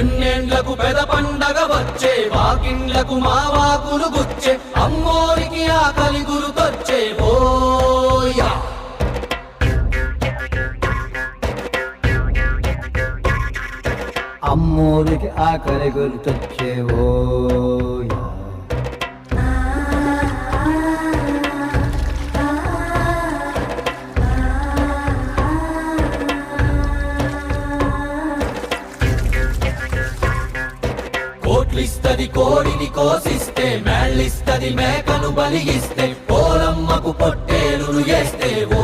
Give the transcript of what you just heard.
ఎన్నేండ్లకు పెద పండగ వచ్చే వాకిండ్లకు మావాకులు గుచ్చే అమ్మోరికి ఆకలి గురుతొచ్చే ఓయా అమ్మోరికి ఆకలి గుర్తొచ్చే ఓయా కోట్లిస్తది కోడిని కోసిస్తే మేళ్ళిస్తది మేకను బలిగిస్తే పోలమ్మకు పొట్టేలును చేస్తే ఓ